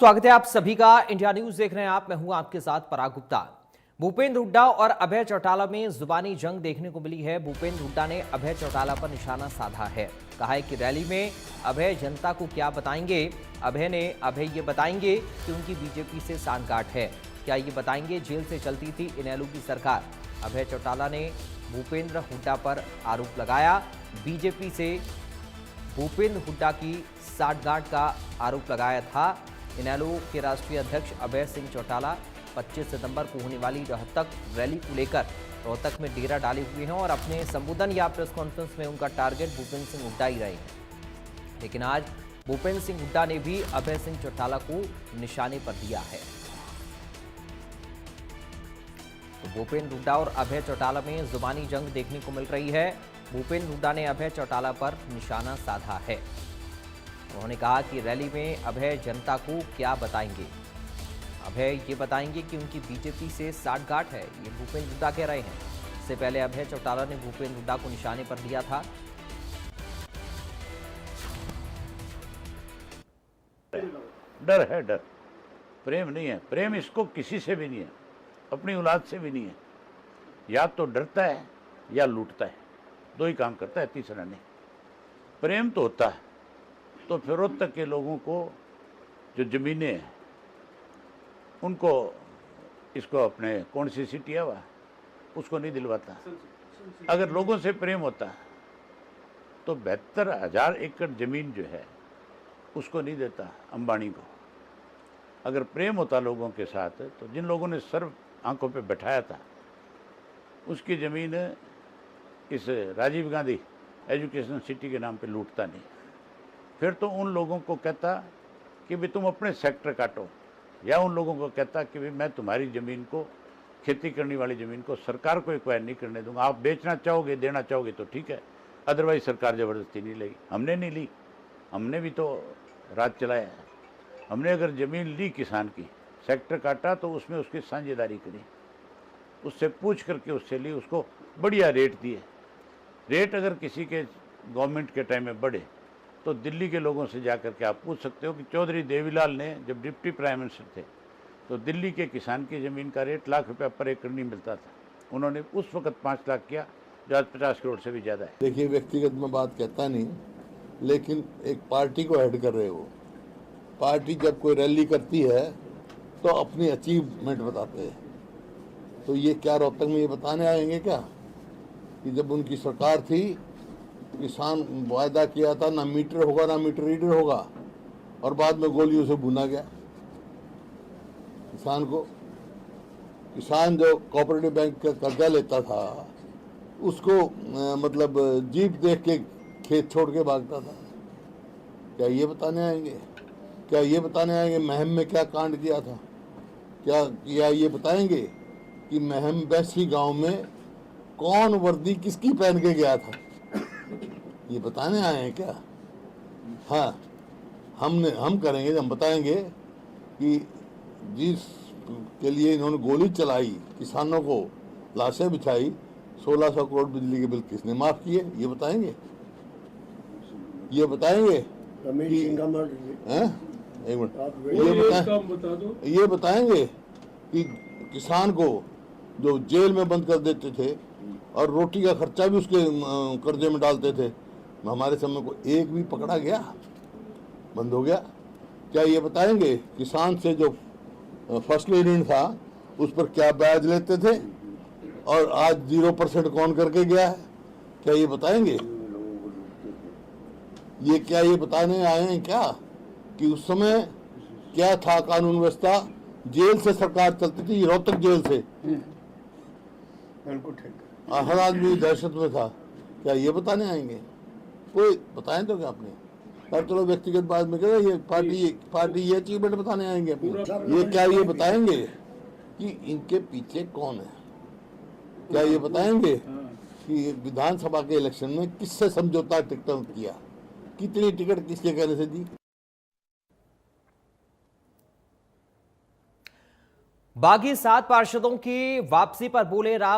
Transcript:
स्वागत है आप सभी का। इंडिया न्यूज देख रहे हैं आप। मैं हूं आपके साथ पराग गुप्ता। भूपेंद्र हुड्डा और अभय चौटाला में जुबानी जंग देखने को मिली है। भूपेंद्र हुड्डा ने अभय चौटाला पर निशाना साधा है। कहा है कि रैली में अभय जनता को क्या बताएंगे। अभय ये बताएंगे कि उनकी बीजेपी से सांठगांठ है। क्या ये बताएंगे जेल से चलती थी इनेलो की सरकार। अभय चौटाला ने भूपेंद्र हुड्डा पर आरोप लगाया। बीजेपी से भूपेंद्र हुड्डा की सांठगांठ का आरोप लगाया था। इनेलो के राष्ट्रीय अध्यक्ष अभय सिंह चौटाला 25 सितंबर को होने वाली रोहतक रैली को लेकर रोहतक में डेरा डाले हुए हैं और अपने संबोधन या प्रेस कॉन्फ्रेंस में उनका टारगेट भूपेंद्र सिंह हुड्डा ही रहे हैं। लेकिन आज भूपेंद्र सिंह हुड्डा ने भी अभय सिंह चौटाला को निशाने पर दिया है। तो भूपेंद्र हुड्डा और अभय चौटाला में जुबानी जंग देखने को मिल रही है। भूपेंद्र हुड्डा ने अभय चौटाला पर निशाना साधा है। उन्होंने कहा कि रैली में अभय जनता को क्या बताएंगे। अभय ये बताएंगे कि उनकी बीजेपी से सांठगांठ है, ये भूपेंद्र हुड्डा कह रहे हैं। इससे पहले अभय चौटाला ने भूपेंद्र हुड्डा को निशाने पर लिया था। डर है, डर, प्रेम नहीं है। प्रेम इसको किसी से भी नहीं है, अपनी औलाद से भी नहीं है। या तो डरता है या लूटता है, दो ही काम करता है, तीसरा नहीं। प्रेम तो होता है तो फिर रोहतक के लोगों को जो ज़मीनें हैं उनको, इसको अपने कौन सी सिटी है वह, उसको नहीं दिलवाता। अगर लोगों से प्रेम होता तो 72,000 एकड़ ज़मीन जो है उसको नहीं देता अंबानी को। अगर प्रेम होता लोगों के साथ तो जिन लोगों ने सर आंखों पे बैठाया था उसकी ज़मीन इस राजीव गांधी एजुकेशन सिटी के नाम पे लूटता नहीं। फिर तो उन लोगों को कहता कि भी तुम अपने सेक्टर काटो, या उन लोगों को कहता कि भी मैं तुम्हारी ज़मीन को, खेती करने वाली ज़मीन को सरकार को एक्वायर नहीं करने दूंगा। आप बेचना चाहोगे, देना चाहोगे तो ठीक है, अदरवाइज सरकार ज़बरदस्ती नहीं लेगी। हमने नहीं ली, हमने भी तो राज चलाया है। हमने अगर ज़मीन ली किसान की, सेक्टर काटा तो उसमें उसकी साझेदारी करी, उससे पूछ करके उससे ली, उसको बढ़िया रेट दिए। रेट अगर किसी के गवर्नमेंट के टाइम में बढ़े तो दिल्ली के लोगों से जाकर के आप पूछ सकते हो कि चौधरी देवीलाल ने जब डिप्टी प्राइम मिनिस्टर थे तो दिल्ली के किसान की ज़मीन का रेट लाख रुपया पर एकड़ नहीं मिलता था। उन्होंने उस वक्त 5 लाख किया, जो आज 50 करोड़ से भी ज़्यादा है। देखिए, व्यक्तिगत में बात कहता नहीं, लेकिन एक पार्टी को हेड कर रहे हो। पार्टी जब कोई रैली करती है तो अपनी अचीवमेंट बताते हैं। तो ये क्या रोहतक में ये बताने आएंगे क्या कि जब उनकी सरकार थी, किसान वायदा किया था ना मीटर होगा ना मीटर रीडर होगा, और बाद में गोलियों से भुना गया किसान को। किसान जो कोऑपरेटिव बैंक का कर्जा लेता था उसको मतलब जीप देख के खेत छोड़ के भागता था। क्या ये बताने आएंगे? क्या ये बताने आएंगे महम में क्या कांड किया था? क्या ये बताएंगे कि महम बैसी गांव में कौन वर्दी किसकी पहन के गया था? ये बताने आए हैं क्या? हाँ, हम करेंगे, हम बताएंगे कि जिस के लिए इन्होंने गोली चलाई, किसानों को लाशें बिछाई, 1600 करोड़ बिजली के बिल किसने माफ किए? ये बताएंगे। ये बताएंगे कि एक मिनट, ये बताएंगे कि किसान को जो जेल में बंद कर देते थे और रोटी का खर्चा भी उसके कर्जे में डालते थे, हमारे समय को एक भी पकड़ा गया? बंद हो गया। क्या ये बताएंगे किसान से जो फसली ऋण था उस पर क्या ब्याज लेते थे और आज 0% कौन करके गया है? क्या ये बताएंगे? क्या ये बताने आए हैं क्या कि उस समय क्या था कानून व्यवस्था? जेल से सरकार चलती थी, रोहतक जेल से हर आदमी दहशत में था। क्या ये बताने आएंगे? कोई बताएं तो क्या आपने? पर चलो व्यक्तिगत बात में कह, ये पार्टी ये अचीवमेंट बताने आएंगे अपने। ये क्या ये बताएंगे कि इनके पीछे कौन है? क्या ये बताएंगे कि विधानसभा के इलेक्शन में किससे समझौता टिकटों किया, कितनी टिकट किसके कहने से दी? बागी 7 पार्षदों की वापसी पर बोले राव